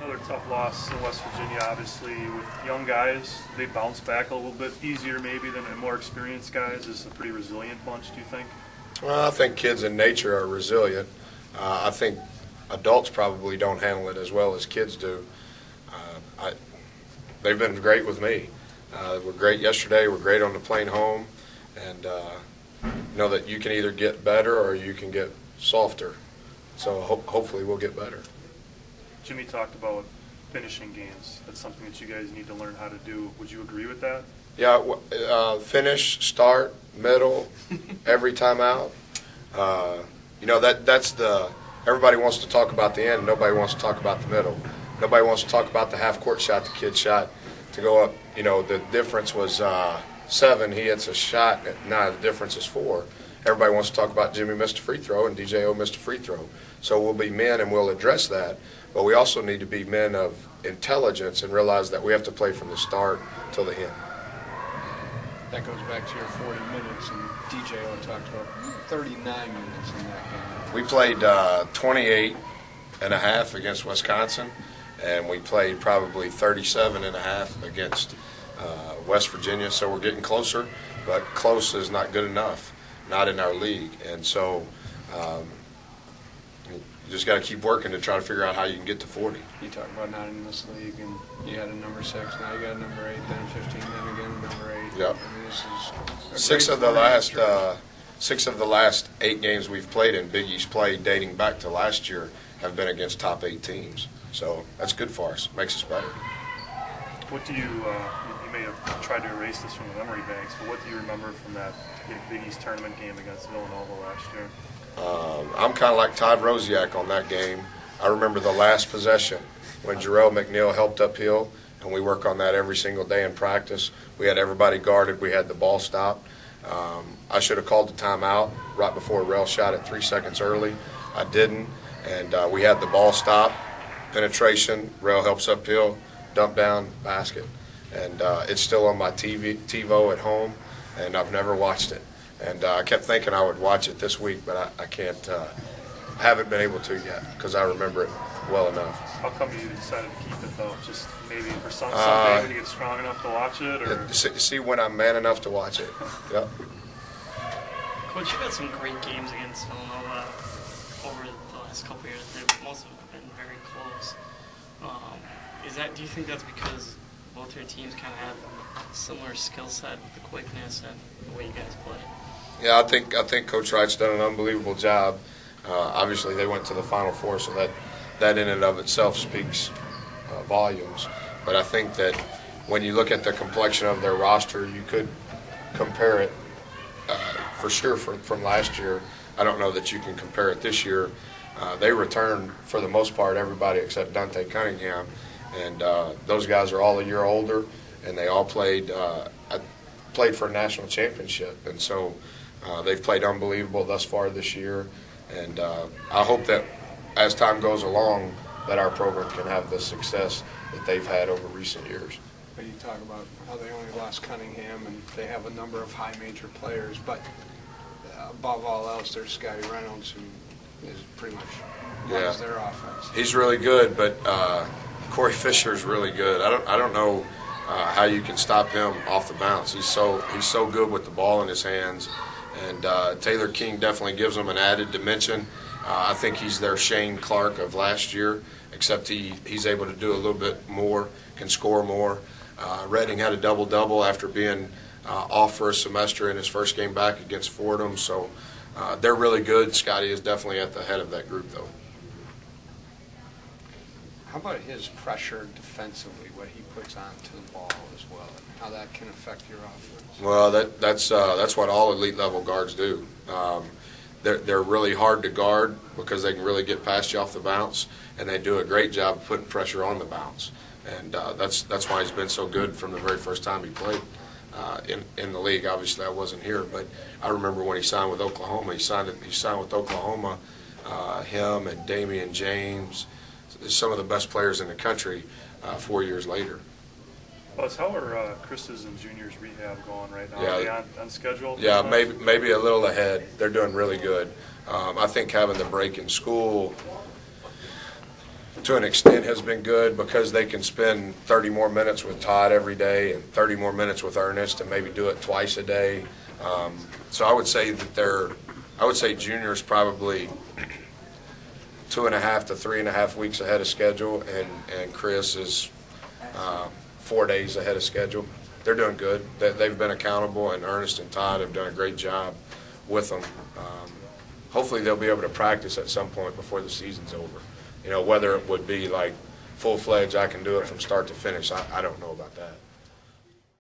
Another tough loss in West Virginia, obviously. With young guys, they bounce back a little bit easier maybe than more experienced guys. Is a pretty resilient bunch, do you think? Well, I think kids in nature are resilient. I think adults probably don't handle it as well as kids do. They've been great with me. We're great yesterday. We're great on the plane home. And know that you can either get better or you can get softer. So hopefully we'll get better. Jimmy talked about finishing games. That's something that you guys need to learn how to do. Would you agree with that? Yeah, finish, start, middle, every time out. That's the – everybody wants to talk about the end. Nobody wants to talk about the middle. Nobody wants to talk about the half-court shot the kid shot to go up. The difference was 7. He hits a shot. Now the difference is 4. Everybody wants to talk about Jimmy missed a free throw and DJO missed a free throw. So we'll be men and we'll address that. But we also need to be men of intelligence and realize that we have to play from the start till the end. That goes back to your 40 minutes, and DJO talked about 39 minutes in that game. We played 28 and a half against Wisconsin, and we played probably 37 and a half against West Virginia. So we're getting closer, but close is not good enough, not in our league. And so you just got to keep working to try to figure out how you can get to 40. You talk about not in this league, and you had a number 6, now you got a number 8, then 15, then again a number 8. Yep. I mean, this is Six of the last 8 games we've played in Big East play, dating back to last year, have been against top 8 teams. So that's good for us. Makes us better. What do you may have tried to erase this from the memory banks, but what do you remember from that Big East tournament game against Villanova last year? I'm kind of like Todd Rosiak on that game. I remember the last possession when Jarrell McNeil helped uphill, and we work on that every single day in practice. We had everybody guarded. We had the ball stopped. I should have called the timeout right before Rel shot it 3 seconds early. I didn't, and we had the ball stopped. Penetration, Rel helps uphill, dump down, basket. And it's still on my TiVo at home, and I've never watched it. And I kept thinking I would watch it this week, but I can't, haven't been able to yet because I remember it well enough. How come you decided to keep it, though? Just maybe for someday when you get strong enough to watch it? Or? See when I'm man enough to watch it. Yep. Coach, you've had some great games against Villanova over the last couple of years. Most of them have been very close. Do you think that's because both your teams kind of have a similar skill set with the quickness and the way you guys play? Yeah, I think Coach Wright's done an unbelievable job. Obviously, they went to the Final Four, so that in and of itself speaks volumes. But I think that when you look at the complexion of their roster, you could compare it for sure from last year. I don't know that you can compare it this year. They returned, for the most part, everybody except Dante Cunningham. And those guys are all a year older, and they all played for a national championship. And so they've played unbelievable thus far this year. And I hope that as time goes along that our program can have the success that they've had over recent years. But you talk about how they only lost Cunningham, and they have a number of high major players. But above all else, there's Scotty Reynolds, who is pretty much runs their offense. He's really good, but Corey Fisher's really good. I don't know how you can stop him off the bounce. He's so good with the ball in his hands, and Taylor King definitely gives him an added dimension. I think he's their Shane Clark of last year, except he's able to do a little bit more, can score more. Redding had a double-double after being off for a semester in his first game back against Fordham, so they're really good. Scotty is definitely at the head of that group, though. How about his pressure defensively, what he puts onto the ball as well, and how that can affect your offense? Well, that's what all elite level guards do. They're really hard to guard because they can really get past you off the bounce, and they do a great job of putting pressure on the bounce. And that's why he's been so good from the very first time he played in the league. Obviously, I wasn't here, but I remember when he signed with Oklahoma. He signed with Oklahoma. Him and Damian James, some of the best players in the country. 4 years later. Buzz, how are Chris's and Junior's rehab going right now? Yeah. Are they on schedule? Yeah, maybe a little ahead. They're doing really good. I think having the break in school to an extent has been good because they can spend 30 more minutes with Todd every day and 30 more minutes with Ernest and maybe do it twice a day. So I would say that junior's probably 2.5 to 3.5 weeks ahead of schedule, and Chris is 4 days ahead of schedule. They're doing good. They've been accountable, and Ernest and Todd have done a great job with them. Hopefully they'll be able to practice at some point before the season's over. You know, whether it would be like full-fledged, I can do it from start to finish, I don't know about that.